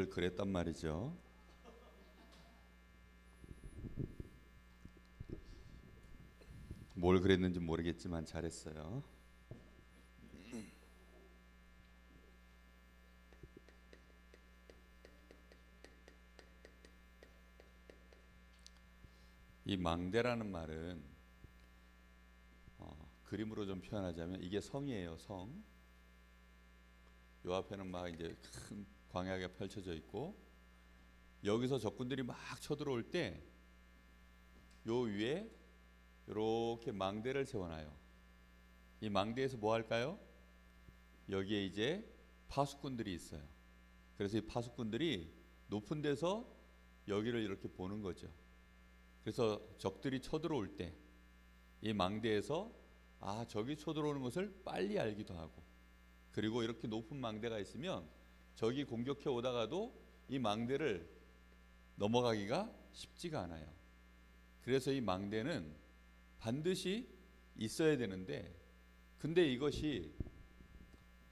그랬단 말이죠. 뭘 그랬는지 모르겠지만 잘했어요. 이 망대라는 말은 그림으로 좀 표현하자면 이게 성이에요. 성. 요 앞에는 막 이제 큰 광야가 펼쳐져 있고, 여기서 적군들이 막 쳐들어올 때 요 위에 이렇게 망대를 세워놔요. 이 망대에서 뭐 할까요? 여기에 이제 파수꾼들이 있어요. 그래서 이 파수꾼들이 높은 데서 여기를 이렇게 보는 거죠. 그래서 적들이 쳐들어올 때 이 망대에서 저기 쳐들어오는 것을 빨리 알기도 하고, 그리고 이렇게 높은 망대가 있으면 적이 공격해 오다가도 이 망대를 넘어가기가 쉽지가 않아요. 그래서 이 망대는 반드시 있어야 되는데, 근데 이것이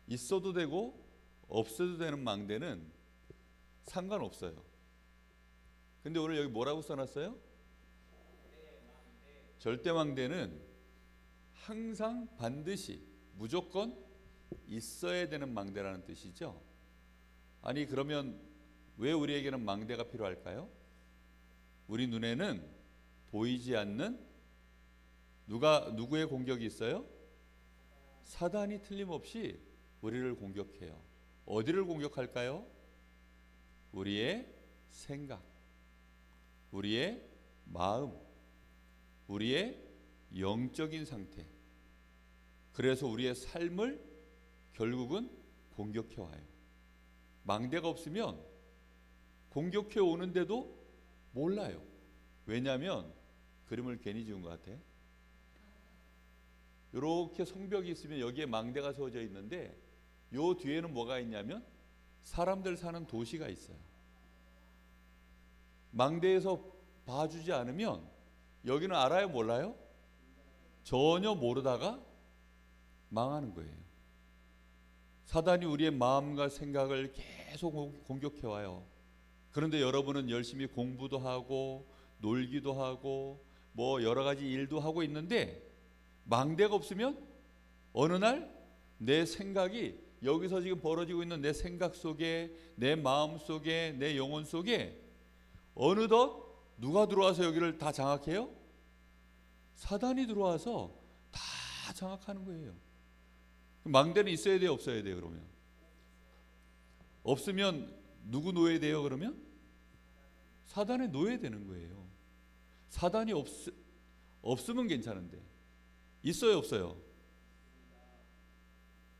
있어도 되고 없어도 되는 망대는 상관없어요. 근데 오늘 여기 뭐라고 써놨어요? 절대망대는 항상 반드시 무조건 있어야 되는 망대라는 뜻이죠. 아니 그러면 왜 우리에게는 망대가 필요할까요? 우리 눈에는 보이지 않는 누구의 공격이 있어요? 사단이 틀림없이 우리를 공격해요. 어디를 공격할까요? 우리의 생각, 우리의 마음, 우리의 영적인 상태. 그래서 우리의 삶을 결국은 공격해 와요. 망대가 없으면 공격해 오는데도 몰라요. 왜냐하면 그림을 괜히 지은 것 같아. 이렇게 성벽이 있으면 여기에 망대가 세워져 있는데, 요 뒤에는 뭐가 있냐면 사람들 사는 도시가 있어요. 망대에서 봐주지 않으면 여기는 알아요, 몰라요? 전혀 모르다가 망하는 거예요. 사단이 우리의 마음과 생각을 계속 공격해 와요. 그런데 여러분은 열심히 공부도 하고 놀기도 하고 뭐 여러 가지 일도 하고 있는데, 망대가 없으면 어느 날 내 생각이, 여기서 지금 벌어지고 있는 내 생각 속에, 내 마음 속에, 내 영혼 속에 어느덧 누가 들어와서 여기를 다 장악해요? 사단이 들어와서 다 장악하는 거예요. 망대는 있어야 돼요, 없어야 돼요? 그러면 없으면 누구 노예 돼요? 그러면 사단의 노예 되는 거예요. 사단이 없으면 괜찮은데 있어요, 없어요?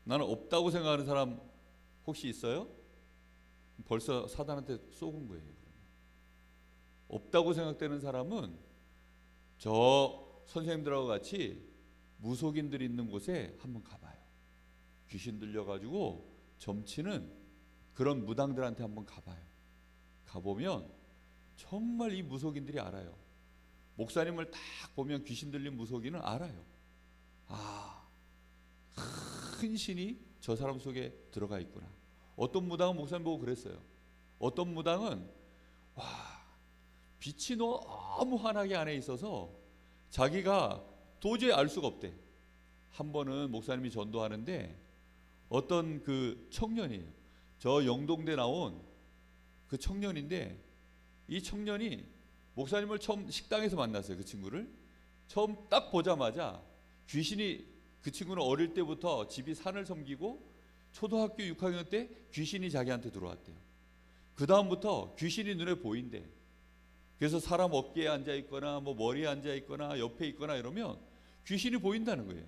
나는 없다고 생각하는 사람 혹시 있어요? 벌써 사단한테 쏘은 거예요. 없다고 생각되는 사람은 저 선생님들하고 같이 무속인들이 있는 곳에 한번 가봐요. 귀신 들려가지고 점치는 그런 무당들한테 한번 가봐요. 가보면 정말 이 무속인들이 알아요. 목사님을 딱 보면 귀신 들린 무속인은 알아요. 큰 신이 저 사람 속에 들어가 있구나. 어떤 무당은 목사님 보고 그랬어요. 어떤 무당은 빛이 너무 환하게 안에 있어서 자기가 도저히 알 수가 없대. 한 번은 목사님이 전도하는데 어떤 그 청년이에요. 저 영동대 나온 그 청년인데, 이 청년이 목사님을 처음 식당에서 만났어요. 그 친구를 처음 딱 보자마자 귀신이, 그 친구는 어릴 때부터 집이 산을 섬기고 초등학교 6학년 때 귀신이 자기한테 들어왔대요. 그 다음부터 귀신이 눈에 보인대. 그래서 사람 어깨에 앉아 있거나 뭐 머리에 앉아 있거나 옆에 있거나 이러면 귀신이 보인다는 거예요.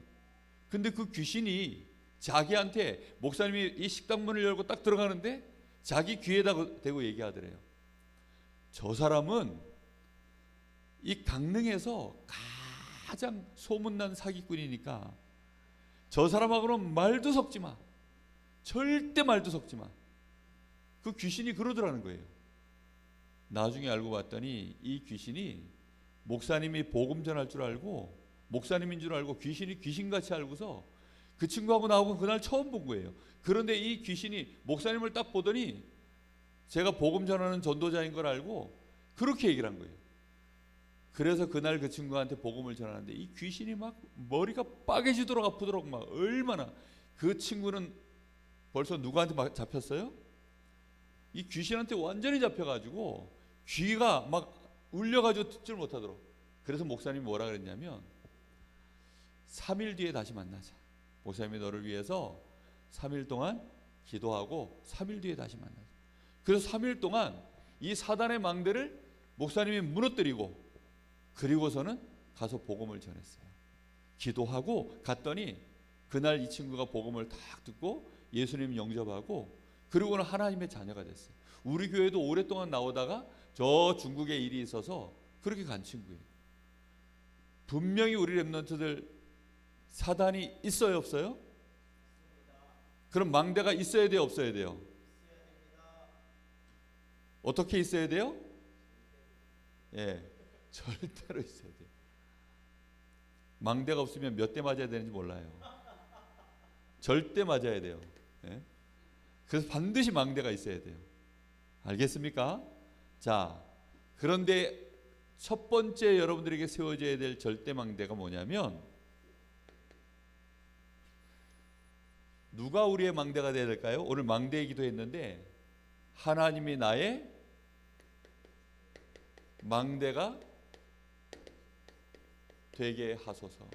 근데 그 귀신이 자기한테, 목사님이 이 식당 문을 열고 딱 들어가는데 자기 귀에다 대고 얘기하더래요. 저 사람은 이 강릉에서 가장 소문난 사기꾼이니까 저 사람하고는 말도 섞지 마. 절대 말도 섞지 마. 그 귀신이 그러더라는 거예요. 나중에 알고 봤더니 이 귀신이 목사님이 복음 전할 줄 알고, 목사님인 줄 알고 귀신이 귀신같이 알고서 그 친구하고 나하고 그날 처음 본 거예요. 그런데 이 귀신이 목사님을 딱 보더니 제가 복음 전하는 전도자인 걸 알고 그렇게 얘기를 한 거예요. 그래서 그날 그 친구한테 복음을 전하는데 이 귀신이 막 머리가 빠개지도록 아프도록 막 얼마나, 그 친구는 벌써 누구한테 막 잡혔어요? 이 귀신한테 완전히 잡혀가지고 귀가 막 울려가지고 듣지를 못하도록. 그래서 목사님이 뭐라 그랬냐면 3일 뒤에 다시 만나자. 목사님이 너를 위해서 3일 동안 기도하고 3일 뒤에 다시 만나자. 그래서 3일 동안 이 사단의 망대를 목사님이 무너뜨리고 그리고서는 가서 복음을 전했어요. 기도하고 갔더니 그날 이 친구가 복음을 딱 듣고 예수님 영접하고 그리고는 하나님의 자녀가 됐어요. 우리 교회도 오랫동안 나오다가 저 중국에 일이 있어서 그렇게 간 친구예요. 분명히 우리 렘넌트들 사단이 있어요, 없어요? 그럼 망대가 있어야 돼요, 없어야 돼요? 어떻게 있어야 돼요? 예, 절대로 있어야 돼요. 망대가 없으면 몇 대 맞아야 되는지 몰라요. 절대 맞아야 돼요. 예? 그래서 반드시 망대가 있어야 돼요. 알겠습니까? 자, 그런데 첫 번째 여러분들에게 세워져야 될 절대 망대가 뭐냐면, 누가 우리의 망대가 되어야 될까요? 오늘 망대 기도했는데 하나님이 나의 망대가 되게 하소서.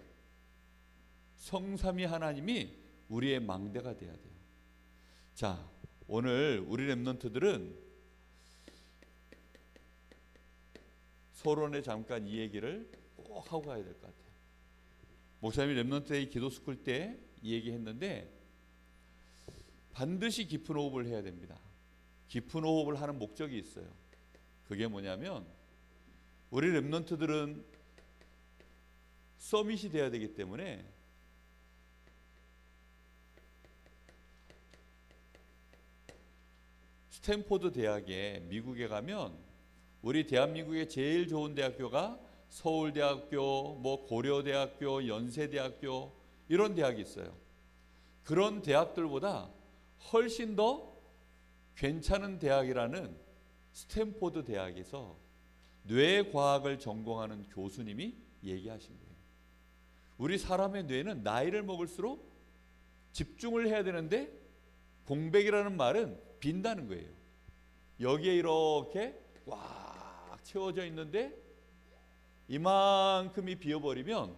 성삼위 하나님이 우리의 망대가 되어야 돼요. 자, 오늘 우리 렘넌트들은 서론에 잠깐 이 얘기를 꼭 하고 가야 될 것 같아요. 목사님이 렘넌트의 기도 스쿨 때 이 얘기 했는데 반드시 깊은 호흡을 해야 됩니다. 깊은 호흡을 하는 목적이 있어요. 그게 뭐냐면 우리 렘넌트들은 서밋이 돼야 되기 때문에 스탠포드 대학에 미국에 가면 우리 대한민국의 제일 좋은 대학교가 서울대학교, 뭐 고려대학교, 연세대학교 이런 대학이 있어요. 그런 대학들보다 훨씬 더 괜찮은 대학이라는 스탠포드 대학에서 뇌과학을 전공하는 교수님이 얘기하신 거예요. 우리 사람의 뇌는 나이를 먹을수록 집중을 해야 되는데 공백이라는 말은 빈다는 거예요. 여기에 이렇게 꽉 채워져 있는데 이만큼이 비어버리면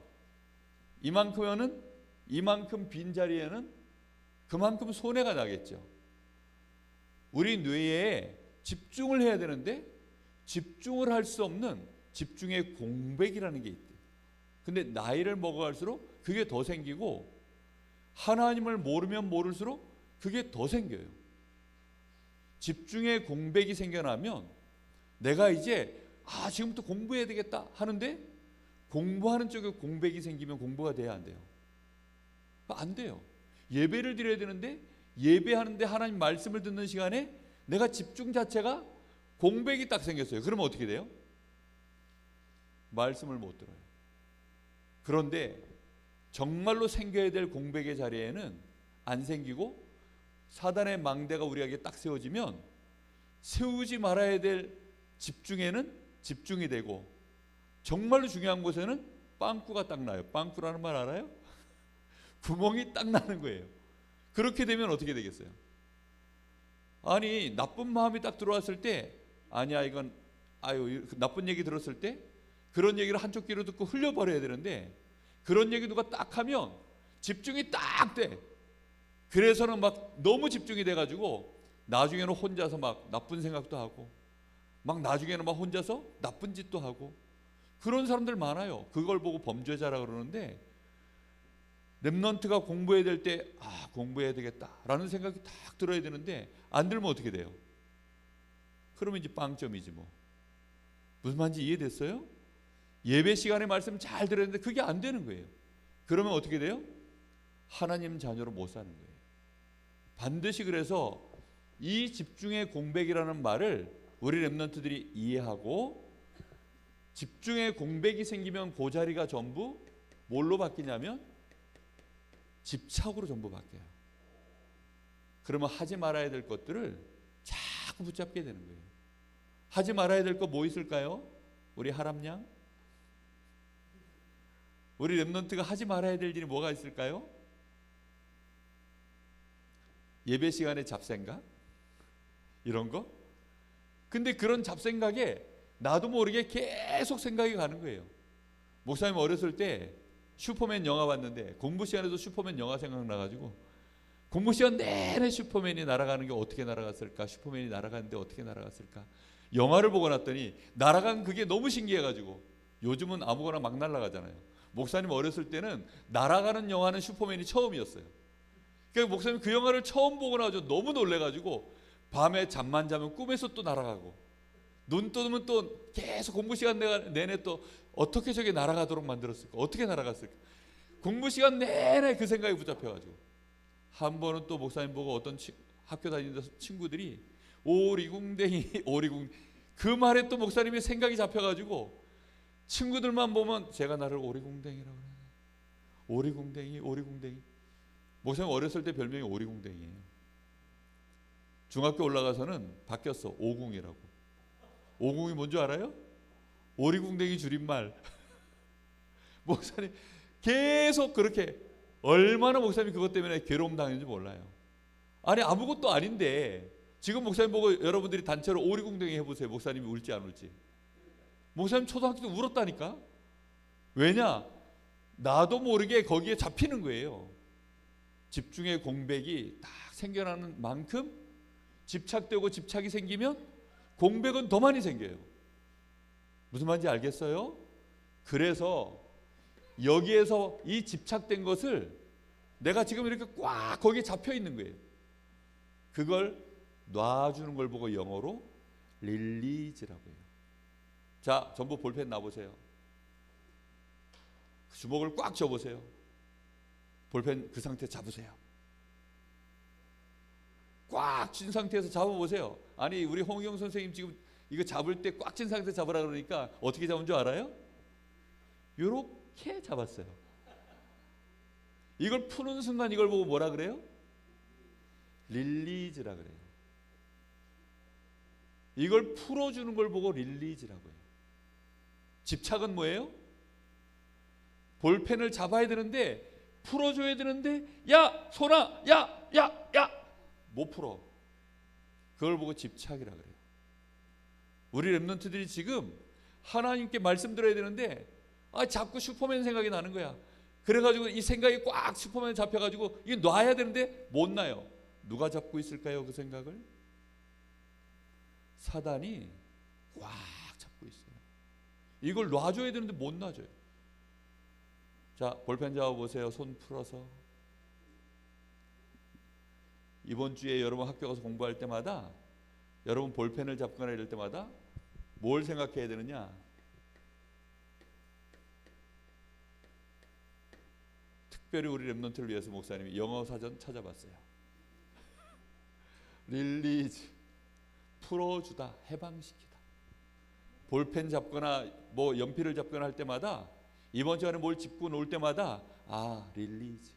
이만큼 빈 자리에는 그만큼 손해가 나겠죠. 우리 뇌에 집중을 해야 되는데 집중을 할 수 없는 집중의 공백이라는 게 있대요. 근데 나이를 먹어갈수록 그게 더 생기고 하나님을 모르면 모를수록 그게 더 생겨요. 집중의 공백이 생겨나면 내가 이제 지금부터 공부해야 되겠다 하는데 공부하는 쪽에 공백이 생기면 공부가 돼야 안 돼요? 안 돼요. 예배를 드려야 되는데 예배하는데 하나님 말씀을 듣는 시간에 내가 집중 자체가 공백이 딱 생겼어요. 그러면 어떻게 돼요? 말씀을 못 들어요. 그런데 정말로 생겨야 될 공백의 자리에는 안 생기고 사단의 망대가 우리에게 딱 세워지면 세우지 말아야 될 집중에는 집중이 되고 정말로 중요한 곳에는 빵꾸가 딱 나요. 빵꾸라는 말 알아요? 구멍이 딱 나는 거예요. 그렇게 되면 어떻게 되겠어요? 아니 나쁜 마음이 딱 들어왔을 때 아니야 이건 나쁜 얘기 들었을 때 그런 얘기를 한쪽 귀로 듣고 흘려버려야 되는데 그런 얘기 누가 딱 하면 집중이 딱 돼. 그래서는 막 너무 집중이 돼가지고 나중에는 혼자서 막 나쁜 생각도 하고 막 나중에는 막 혼자서 나쁜 짓도 하고 그런 사람들 많아요. 그걸 보고 범죄자라 그러는데 렘넌트가 공부해야 될 때 공부해야 되겠다라는 생각이 딱 들어야 되는데 안 들면 어떻게 돼요? 그러면 이제 빵점이지 뭐. 무슨 말인지 이해됐어요? 예배 시간에 말씀 잘 들었는데 그게 안 되는 거예요. 그러면 어떻게 돼요? 하나님 자녀로 못 사는 거예요. 반드시 그래서 이 집중의 공백이라는 말을 우리 렘넌트들이 이해하고 집중의 공백이 생기면 그 자리가 전부 뭘로 바뀌냐면 집착으로 전부 바뀌어요. 그러면 하지 말아야 될 것들을 자꾸 붙잡게 되는 거예요. 하지 말아야 될 거 뭐 있을까요? 우리 하람양, 우리 렘넌트가 하지 말아야 될 일이 뭐가 있을까요? 예배 시간에 잡생각? 이런 거? 근데 그런 잡생각에 나도 모르게 계속 생각이 가는 거예요. 목사님 어렸을 때 슈퍼맨 영화 봤는데 공부 시간에도 슈퍼맨 영화 생각나가지고 공부 시간 내내 슈퍼맨이 날아가는 게 어떻게 날아갔을까? 슈퍼맨이 날아가는데 어떻게 날아갔을까? 영화를 보고 났더니 날아간 그게 너무 신기해가지고, 요즘은 아무거나 막 날아가잖아요. 목사님 어렸을 때는 날아가는 영화는 슈퍼맨이 처음이었어요. 그러니까 목사님 그 영화를 처음 보고 나서 너무 놀래가지고 밤에 잠만 자면 꿈에서 또 날아가고, 눈 뜨면 또 계속 공부 시간 내내 또 어떻게 저게 날아가도록 만들었을까? 어떻게 날아갔을까? 공부 시간 내내 그 생각이 붙잡혀가지고, 한 번은 또 목사님 보고 어떤 학교 다니는 친구들이 오리궁뎅이 오리궁, 그 말에 또 목사님의 생각이 잡혀가지고 친구들만 보면 제가 나를 오리궁뎅이라고 그래. 오리궁뎅이 오리궁뎅이. 목사님 어렸을 때 별명이 오리궁뎅이에요. 중학교 올라가서는 바뀌었어. 오궁이라고. 오궁이 뭔지 알아요? 오리궁뎅이 줄임말. 목사님 계속 그렇게, 얼마나 목사님이 그것 때문에 괴로움 당했는지 몰라요. 아니 아무것도 아닌데 지금 목사님 보고 여러분들이 단체로 오리궁뎅이 해보세요. 목사님이 울지 안 울지? 목사님 초등학교 때 울었다니까. 왜냐? 나도 모르게 거기에 잡히는 거예요. 집중의 공백이 딱 생겨나는 만큼 집착되고 집착이 생기면 공백은 더 많이 생겨요. 무슨 말인지 알겠어요? 그래서 여기에서 이 집착된 것을 내가 지금 이렇게 꽉 거기에 잡혀 있는 거예요. 그걸 놔주는 걸 보고 영어로 릴리즈라고 해요. 자, 전부 볼펜 놔보세요. 주먹을 꽉 쥐어보세요. 볼펜 그 상태 잡으세요. 꽉 쥔 상태에서 잡아보세요. 아니 우리 홍영 선생님 지금 이거 잡을 때 꽉 쥔 상태 잡으라 그러니까 어떻게 잡은 줄 알아요? 요렇게 잡았어요. 이걸 푸는 순간 이걸 보고 뭐라 그래요? 릴리즈라 그래요. 이걸 풀어주는 걸 보고 릴리즈라고 해요. 집착은 뭐예요? 볼펜을 잡아야 되는데 풀어줘야 되는데, 야 손아, 야 못 풀어. 그걸 보고 집착이라 그래요. 우리 렘넌트들이 지금 하나님께 말씀 들어야 되는데 자꾸 슈퍼맨 생각이 나는 거야. 그래가지고 이 생각이 꽉 슈퍼맨 잡혀가지고 이게 놔야 되는데 못 놔요. 누가 잡고 있을까요? 그 생각을? 사단이 꽉 잡고 있어요. 이걸 놔줘야 되는데 못 놔줘요. 자, 볼펜 잡아보세요. 손 풀어서. 이번 주에 여러분 학교 가서 공부할 때마다 여러분 볼펜을 잡거나 이럴 때마다 뭘 생각해야 되느냐? 특별히 우리 렘넌트를 위해서 목사님이 영어 사전 찾아봤어요. 릴리즈, 풀어주다, 해방시키다. 볼펜 잡거나 뭐 연필을 잡거나 할 때마다, 이번 주 안에 뭘 짚고 놓을 때마다 릴리즈.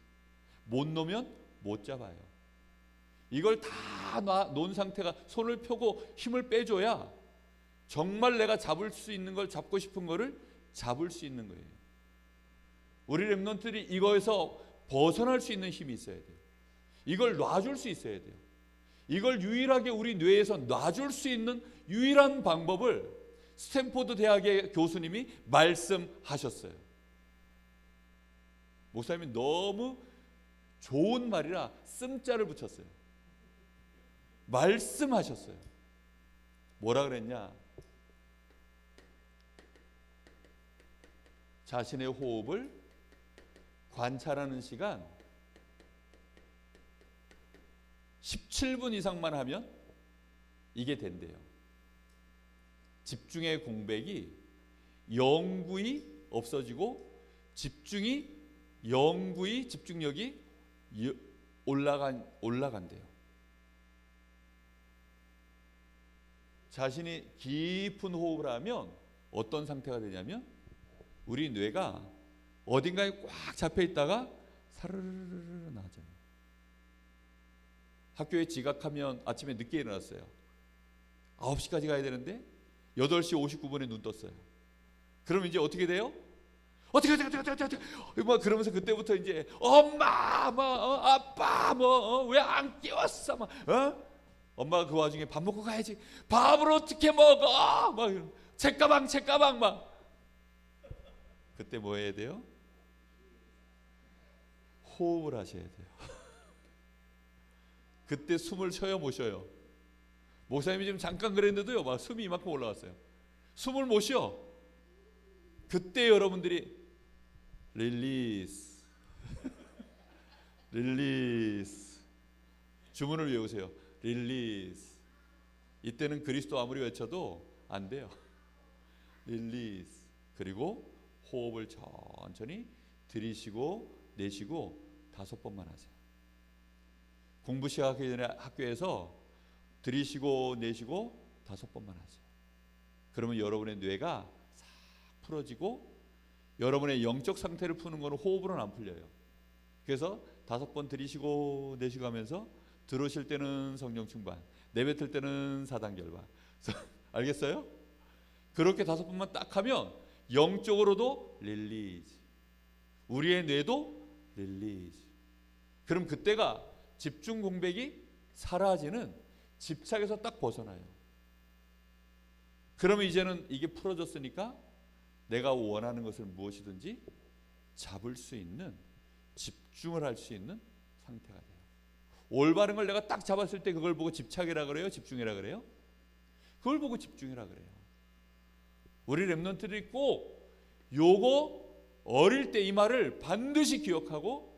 못 놓으면 못 잡아요. 이걸 다 놓은 상태가, 손을 펴고 힘을 빼줘야 정말 내가 잡을 수 있는 걸, 잡고 싶은 거를 잡을 수 있는 거예요. 우리 렘넌트들이 이거에서 벗어날 수 있는 힘이 있어야 돼요. 이걸 놔줄 수 있어야 돼요. 이걸 유일하게 우리 뇌에서 놔줄 수 있는 유일한 방법을 스탠포드 대학의 교수님이 말씀하셨어요. 목사님이 너무 좋은 말이라 씀자를 붙였어요. 말씀하셨어요. 뭐라 그랬냐? 자신의 호흡을 관찰하는 시간 17분 이상만 하면 이게 된대요. 집중의 공백이 영구히 없어지고 집중력이 올라간대요. 자신이 깊은 호흡을 하면 어떤 상태가 되냐면, 우리 뇌가 어딘가에 꽉 잡혀 있다가 사르르르 나아져요. 학교에 지각하면 아침에 늦게 일어났어요. 9시까지 가야 되는데 8시 59분에 눈 떴어요. 그럼 이제 어떻게 돼요? 어떻게 막 그러면서 그때부터 이제 엄마 아빠 왜 안 깨웠어 막 엄마가 그 와중에 밥 먹고 가야지. 밥을 어떻게 먹어? 막 책가방 막. 그때 뭐 해야 돼요? 호흡을 하셔야 돼요. 그때 숨을 쉬어 못 쉬어요. 목사님이 지금 잠깐 그랬는데도요, 막 숨이 이만큼 올라왔어요. 숨을 못 쉬어. 그때 여러분들이 릴리스 릴리스 주문을 외우세요. 릴리스. 이때는 그리스도 아무리 외쳐도 안 돼요. 릴리스. 그리고 호흡을 천천히 들이쉬고 내쉬고 5번만 하세요. 공부 시작하기 전에 학교에서 들이쉬고 내쉬고 5번만 하세요. 그러면 여러분의 뇌가 싹 풀어지고 여러분의 영적 상태를 푸는 거는 호흡으로는 안 풀려요. 그래서 5번 들이쉬고 내쉬고 하면서 들어오실 때는 성령 충만, 내뱉을 때는 사단결박. 알겠어요? 그렇게 5번만 딱 하면 영적으로도 릴리즈, 우리의 뇌도 릴리즈. 그럼 그때가 집중 공백이 사라지는 집착에서 딱 벗어나요. 그러면 이제는 이게 풀어졌으니까 내가 원하는 것을 무엇이든지 잡을 수 있는, 집중을 할 수 있는 상태가 돼요. 올바른 걸 내가 딱 잡았을 때 그걸 보고 집착이라 그래요? 집중이라 그래요? 그걸 보고 집중이라 그래요. 우리 렘넌트들이 꼭 요거 어릴 때 이 말을 반드시 기억하고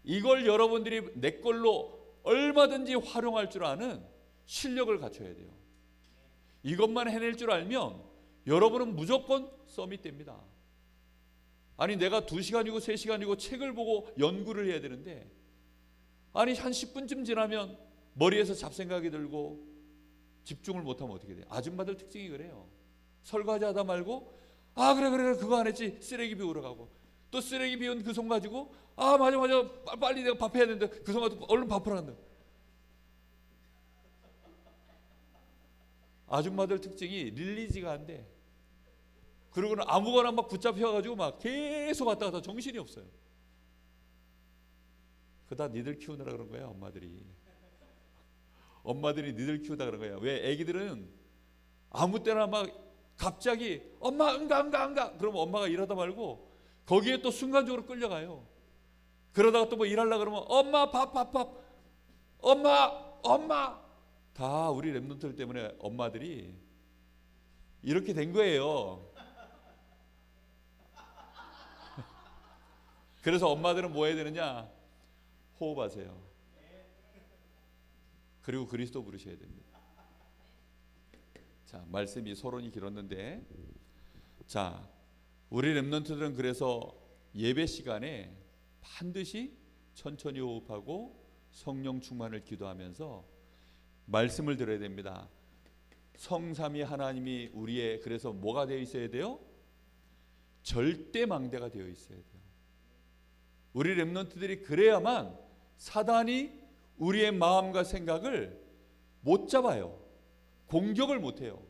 이걸 여러분들이 내 걸로 얼마든지 활용할 줄 아는 실력을 갖춰야 돼요. 이것만 해낼 줄 알면 여러분은 무조건 서밋 됩니다. 아니 내가 2시간이고 3시간이고 책을 보고 연구를 해야 되는데 아니 한 10분쯤 지나면 머리에서 잡생각이 들고 집중을 못하면 어떻게 돼요? 아줌마들 특징이 그래요. 설거지 하다 말고 그래 그거 안 했지 쓰레기 비우러 가고 또 쓰레기 비운 그 손 가지고 맞아 빨리 내가 밥 해야 되는데 그 손 가지고 얼른 밥을 한다. 아줌마들 특징이 릴리즈가 안 돼. 그리고는 아무거나 막 붙잡혀가지고 막 계속 왔다 갔다 정신이 없어요. 그다 니들 키우느라 그런 거야. 엄마들이 니들 키우다 그런 거야. 왜? 애기들은 아무 때나 막 갑자기 엄마 응가 그러면 엄마가 일하다 말고 거기에 또 순간적으로 끌려가요. 그러다가 또 뭐 일하려고 그러면 엄마 밥 엄마 다 우리 렘넌트들 때문에 엄마들이 이렇게 된 거예요. 그래서 엄마들은 뭐 해야 되느냐? 호흡하세요. 그리고 그리스도 부르셔야 됩니다. 자, 말씀이 서론이 길었는데, 자, 우리 렘넌트들은 그래서 예배 시간에 반드시 천천히 호흡하고 성령 충만을 기도하면서 말씀을 들어야 됩니다. 성삼위 하나님이 우리의 그래서 뭐가 되어 있어야 돼요? 절대망대가 되어 있어야 돼요. 우리 렘넌트들이 그래야만 사단이 우리의 마음과 생각을 못 잡아요. 공격을 못 해요.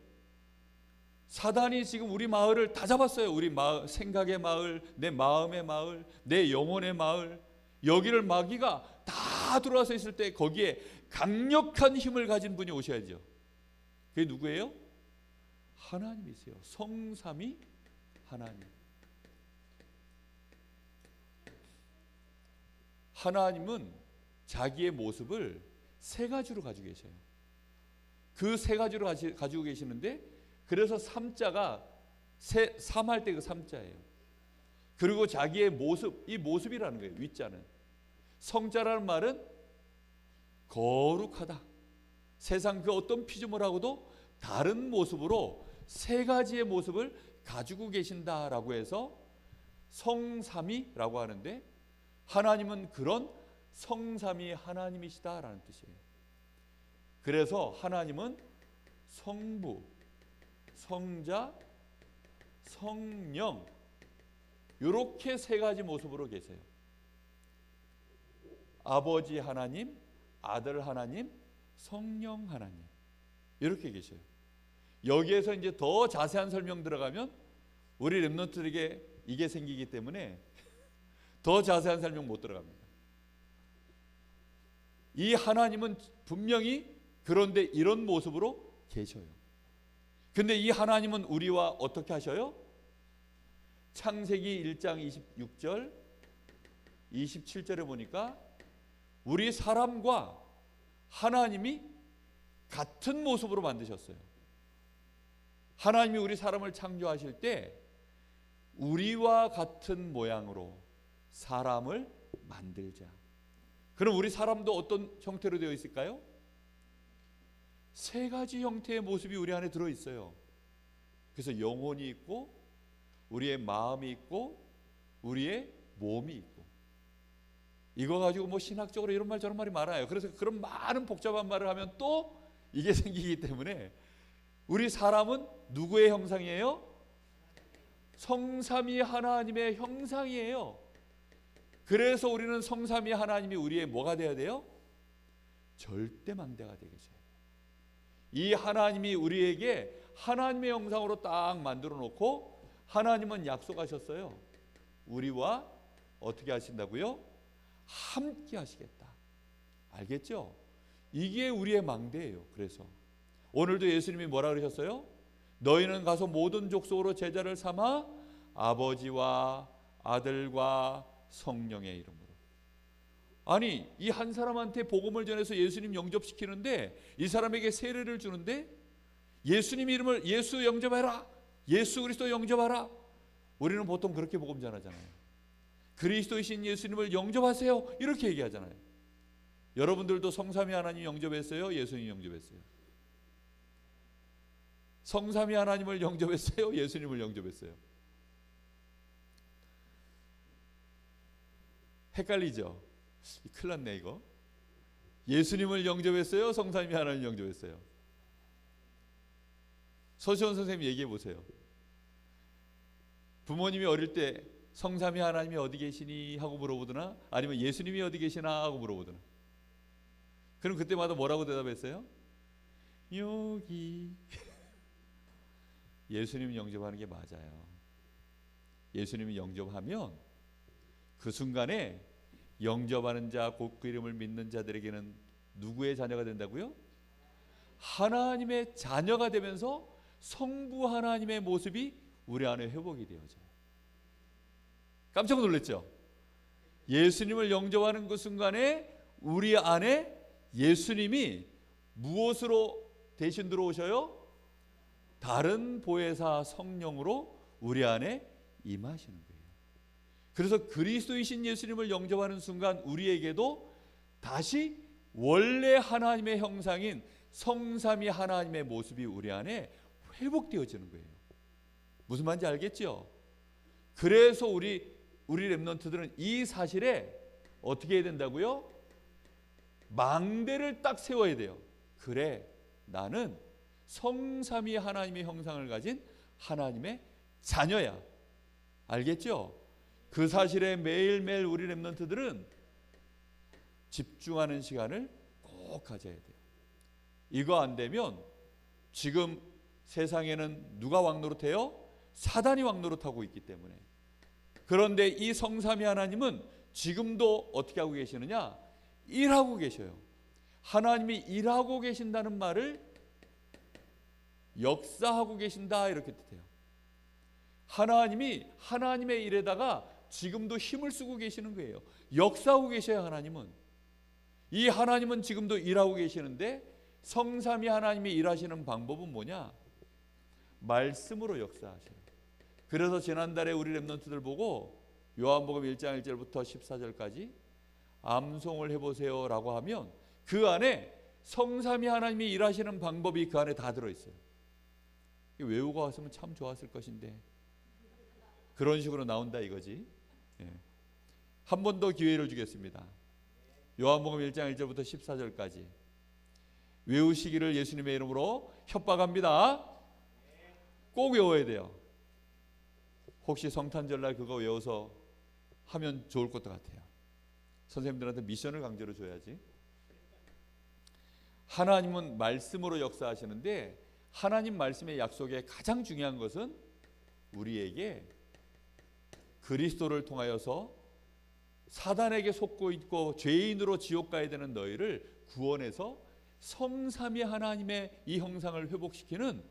사단이 지금 우리 마을을 다 잡았어요. 우리 생각의 마을, 내 마음의 마을, 내 영혼의 마을. 여기를 마귀가 다 들어와서 있을 때 거기에 강력한 힘을 가진 분이 오셔야죠. 그게 누구예요? 하나님이세요. 성삼위 하나님. 하나님은 자기의 모습을 3가지로 가지고 계셔요. 그 3가지로 가지고 계시는데 그래서 삼자가 삼할 때 그 삼자예요. 그리고 자기의 모습, 이 모습이라는 거예요. 위자는. 성자라는 말은 거룩하다. 세상 그 어떤 피조물하고도 다른 모습으로 3가지의 모습을 가지고 계신다라고 해서 성삼위라고 하는데 하나님은 그런 성삼위 하나님이시다라는 뜻이에요. 그래서 하나님은 성부, 성자, 성령 이렇게 3가지 모습으로 계세요. 아버지 하나님, 아들 하나님, 성령 하나님. 이렇게 계셔요. 여기에서 이제 더 자세한 설명 들어가면 우리 렘넌트들에게 이게 생기기 때문에 더 자세한 설명 못 들어갑니다. 이 하나님은 분명히 그런데 이런 모습으로 계셔요. 근데 이 하나님은 우리와 어떻게 하셔요? 창세기 1장 26절 27절에 보니까 우리 사람과 하나님이 같은 모습으로 만드셨어요. 하나님이 우리 사람을 창조하실 때 우리와 같은 모양으로 사람을 만들자. 그럼 우리 사람도 어떤 형태로 되어 있을까요? 세 가지 형태의 모습이 우리 안에 들어 있어요. 그래서 영혼이 있고 우리의 마음이 있고 우리의 몸이 있고, 이거 가지고 뭐 신학적으로 이런 말 저런 말이 많아요. 그래서 그런 많은 복잡한 말을 하면 또 이게 생기기 때문에 우리 사람은 누구의 형상이에요? 성삼위 하나님의 형상이에요. 그래서 우리는 성삼위 하나님이 우리의 뭐가 되어야 돼요? 절대망대가 되게 해줘야 돼요. 이 하나님이 우리에게 하나님의 형상으로 딱 만들어 놓고 하나님은 약속하셨어요. 우리와 어떻게 하신다고요? 함께 하시겠다. 알겠죠? 이게 우리의 망대예요. 그래서 오늘도 예수님이 뭐라 그러셨어요? 너희는 가서 모든 족속으로 제자를 삼아 아버지와 아들과 성령의 이름으로. 아니, 이 한 사람한테 복음을 전해서 예수님 영접시키는데, 이 사람에게 세례를 주는데 예수님 이름을 예수 영접해라, 예수 그리스도 영접하라. 우리는 보통 그렇게 복음 전하잖아요. 그리스도이신 예수님을 영접하세요, 이렇게 얘기하잖아요. 여러분들도 성삼위 하나님 영접했어요? 예수님 영접했어요? 성삼위 하나님을 영접했어요? 예수님을 영접했어요? 헷갈리죠? 큰일 났네 이거. 예수님을 영접했어요? 성삼위 하나님 영접했어요? 서시원 선생님 얘기해 보세요. 부모님이 어릴 때 성삼위 하나님이 어디 계시니 하고 물어보더나, 아니면 예수님이 어디 계시나 하고 물어보더나. 그럼 그때마다 뭐라고 대답했어요? 여기. 예수님 영접하는 게 맞아요. 예수님이 영접하면 그 순간에 영접하는 자, 곧 그 이름을 믿는 자들에게는 누구의 자녀가 된다고요? 하나님의 자녀가 되면서 성부 하나님의 모습이 우리 안에 회복이 되어져요. 깜짝 놀랐죠? 예수님을 영접하는 그 순간에 우리 안에 예수님이 무엇으로 대신 들어오셔요? 다른 보혜사 성령으로 우리 안에 임하시는 거예요. 그래서 그리스도이신 예수님을 영접하는 순간 우리에게도 다시 원래 하나님의 형상인 성삼위 하나님의 모습이 우리 안에 회복되어지는 거예요. 무슨 말인지 알겠죠? 그래서 우리 렘넌트들은 이 사실에 어떻게 해야 된다고요? 망대를 딱 세워야 돼요. 그래, 나는 성삼위 하나님의 형상을 가진 하나님의 자녀야. 알겠죠? 그 사실에 매일매일 우리 렘넌트들은 집중하는 시간을 꼭 가져야 돼요. 이거 안 되면 지금 세상에는 누가 왕노릇해요? 사단이 왕노릇하고 있기 때문에. 그런데 이 성삼위 하나님은 지금도 어떻게 하고 계시느냐? 일하고 계셔요. 하나님이 일하고 계신다는 말을 역사하고 계신다 이렇게 뜻해요. 하나님이 하나님의 일에다가 지금도 힘을 쓰고 계시는 거예요. 역사하고 계셔요. 하나님은. 이 하나님은 지금도 일하고 계시는데 성삼위 하나님이 일하시는 방법은 뭐냐? 말씀으로 역사하셔요. 그래서 지난달에 우리 렘넌트들 보고 요한복음 1장 1절부터 14절까지 암송을 해보세요 라고 하면 그 안에 성삼위 하나님이 일하시는 방법이 그 안에 다 들어있어요. 외우고 왔으면 참 좋았을 것인데 그런 식으로 나온다 이거지. 예. 한 번 더 기회를 주겠습니다. 요한복음 1장 1절부터 14절까지 외우시기를 예수님의 이름으로 협박합니다. 꼭 외워야 돼요. 혹시 성탄절날 그거 외워서 하면 좋을 것 같아요. 선생님들한테 미션을 강제로 줘야지. 하나님은 말씀으로 역사하시는데 하나님 말씀의 약속에 가장 중요한 것은 우리에게 그리스도를 통하여서 사단에게 속고 있고 죄인으로 지옥 가야 되는 너희를 구원해서 성삼위 하나님의 이 형상을 회복시키는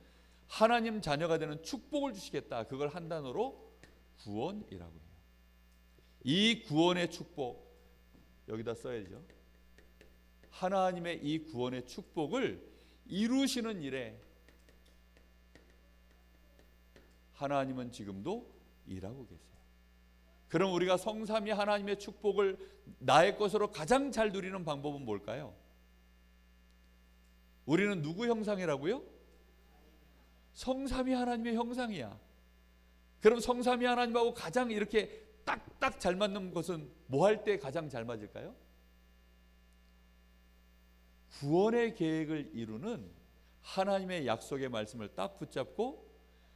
하나님 자녀가 되는 축복을 주시겠다. 그걸 한 단어로 구원이라고 해요. 이 구원의 축복 여기다 써야죠. 하나님의 이 구원의 축복을 이루시는 일에 하나님은 지금도 일하고 계세요. 그럼 우리가 성삼위 하나님의 축복을 나의 것으로 가장 잘 누리는 방법은 뭘까요? 우리는 누구 형상이라고요? 성삼위 하나님의 형상이야. 그럼 성삼위 하나님하고 가장 이렇게 딱딱 잘 맞는 것은 뭐 할 때 가장 잘 맞을까요? 구원의 계획을 이루는 하나님의 약속의 말씀을 딱 붙잡고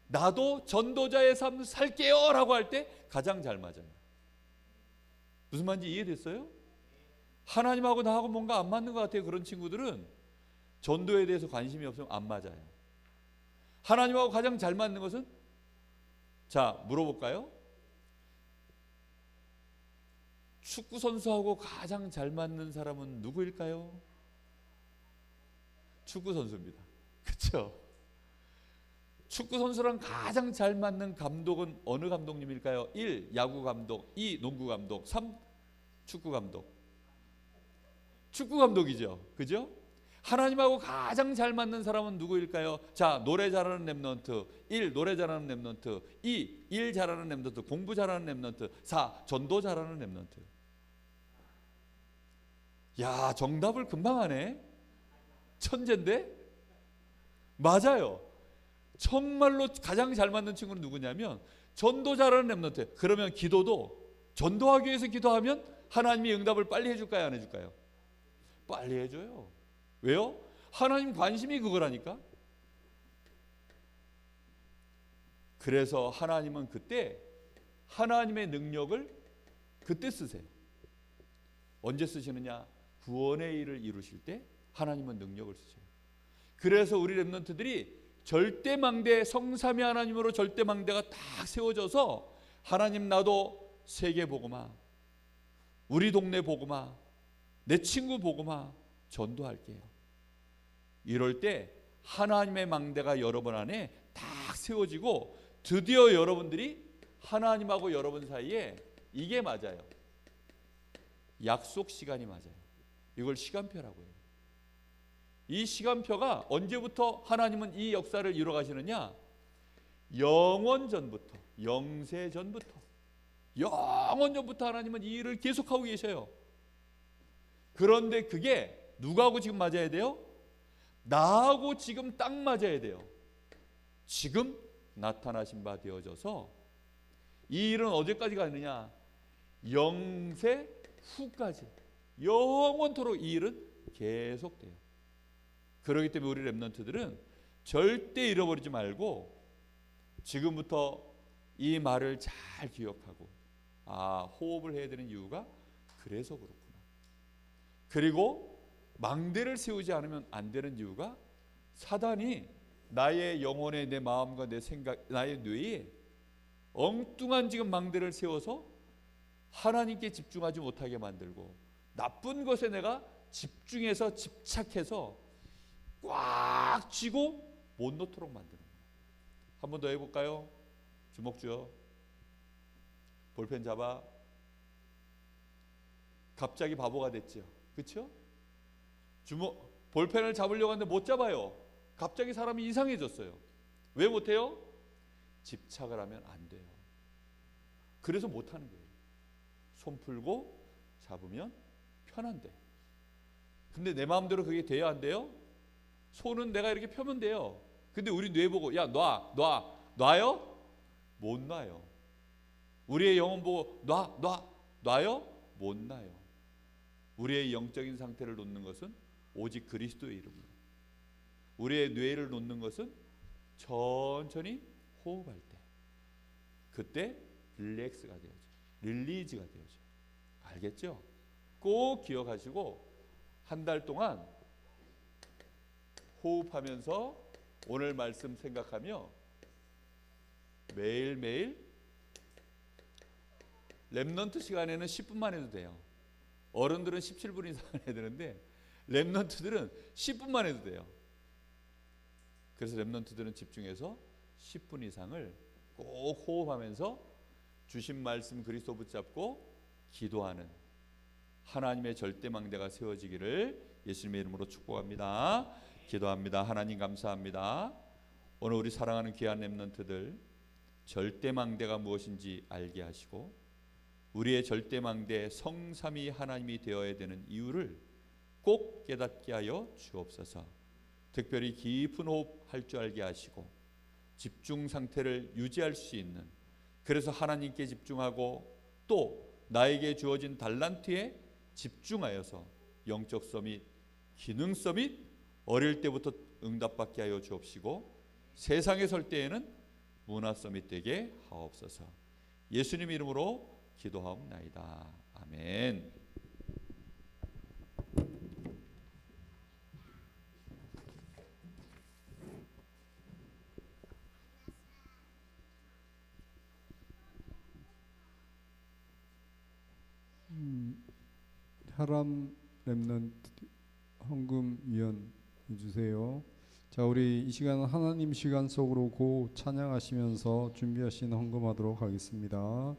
나도 전도자의 삶 살게요 라고 할 때 가장 잘 맞아요. 무슨 말인지 이해됐어요? 하나님하고 나하고 뭔가 안 맞는 것 같아요. 그런 친구들은 전도에 대해서 관심이 없으면 안 맞아요. 하나님하고 가장 잘 맞는 것은, 자 물어볼까요? 축구 선수하고 가장 잘 맞는 사람은 누구일까요? 축구 선수입니다. 그렇죠? 축구 선수랑 가장 잘 맞는 감독은 어느 감독님일까요? 1. 야구 감독, 2. 농구 감독, 3. 축구 감독. 축구 감독이죠. 그죠? 하나님하고 가장 잘 맞는 사람은 누구일까요? 자, 노래 잘하는 렘넌트. 1. 노래 잘하는 렘넌트. 2. 일 잘하는 렘넌트. 공부 잘하는 렘넌트. 4. 전도 잘하는 렘넌트. 야, 정답을 금방 하네. 천재인데? 맞아요. 정말로 가장 잘 맞는 친구는 누구냐면 전도 잘하는 렘넌트. 그러면 기도도 전도하기 위해서 기도하면 하나님이 응답을 빨리 해줄까요? 안 해줄까요? 빨리 해줘요. 왜요? 하나님 관심이 그거라니까. 그래서 하나님은 그때 하나님의 능력을 그때 쓰세요. 언제 쓰시느냐? 구원의 일을 이루실 때 하나님은 능력을 쓰세요. 그래서 우리 렘넌트들이 절대망대, 성삼위 하나님으로 절대망대가 딱 세워져서 하나님 나도 세계 복음화, 우리 동네 복음화, 내 친구 복음화 전도할게요. 이럴 때 하나님의 망대가 여러분 안에 딱 세워지고 드디어 여러분들이 하나님하고 여러분 사이에 이게 맞아요. 약속 시간이 맞아요. 이걸 시간표라고 해요. 이 시간표가 언제부터 하나님은 이 역사를 이루어 가시느냐? 영원 전부터, 영세 전부터, 영원 전부터 하나님은 이 일을 계속하고 계셔요. 그런데 그게 누구하고 지금 맞아야 돼요? 나하고 지금 딱 맞아야 돼요. 지금 나타나신 바 되어져서 이 일은 어디까지 가느냐? 영세 후까지 영원토록 이 일은 계속돼요. 그렇기 때문에 우리 렘넌트들은 절대 잃어버리지 말고 지금부터 이 말을 잘 기억하고, 아, 호흡을 해야 되는 이유가 그래서 그렇구나. 그리고 망대를 세우지 않으면 안 되는 이유가 사단이 나의 영혼에, 내 마음과 내 생각, 나의 뇌에 엉뚱한 지금 망대를 세워서 하나님께 집중하지 못하게 만들고 나쁜 것에 내가 집중해서 집착해서 꽉 쥐고 못 놓도록 만드는 거예요. 한 번 더 해볼까요? 주먹 쥐어. 볼펜 잡아. 갑자기 바보가 됐죠. 그렇죠? 볼펜을 잡으려고 하는데 못 잡아요. 갑자기 사람이 이상해졌어요. 왜 못해요? 집착을 하면 안 돼요. 그래서 못하는 거예요. 손 풀고 잡으면 편한데. 근데 내 마음대로 그게 돼야 안 돼요? 손은 내가 이렇게 펴면 돼요. 근데 우리 뇌 보고 야 놔요? 못 놔요. 우리의 영혼 보고 놔요? 못 놔요. 우리의 영적인 상태를 놓는 것은 오직 그리스도의 이름으로. 우리의 뇌를 놓는 것은 천천히 호흡할 때. 그때 릴렉스가 되어져. 릴리즈가 되어져. 알겠죠? 꼭 기억하시고 한 달 동안 호흡하면서 오늘 말씀 생각하며 매일매일 렘넌트 시간에는 10분만 해도 돼요. 어른들은 17분 이상 해야 되는데 렘넌트들은 10분만 해도 돼요. 그래서 렘넌트들은 집중해서 10분 이상을 꼭 호흡하면서 주신 말씀 그리스도 붙잡고 기도하는 하나님의 절대망대가 세워지기를 예수님의 이름으로 축복합니다. 기도합니다. 하나님 감사합니다. 오늘 우리 사랑하는 귀한 렘넌트들 절대망대가 무엇인지 알게 하시고 우리의 절대망대 성삼위 하나님이 되어야 되는 이유를 꼭 깨닫게 하여 주옵소서. 특별히 깊은 호흡할 줄 알게 하시고 집중 상태를 유지할 수 있는, 그래서 하나님께 집중하고 또 나에게 주어진 달란트에 집중하여서 영적 서밋, 기능 서밋 어릴 때부터 응답받게 하여 주옵시고 세상에 설 때에는 문화 서밋 되게 하옵소서. 예수님 이름으로 기도하옵나이다. 아멘. 하람 렘넌트 헌금 위원 해주세요. 자, 우리 이 시간은 하나님 시간 속으로 고 찬양하시면서 준비하신 헌금하도록 하겠습니다.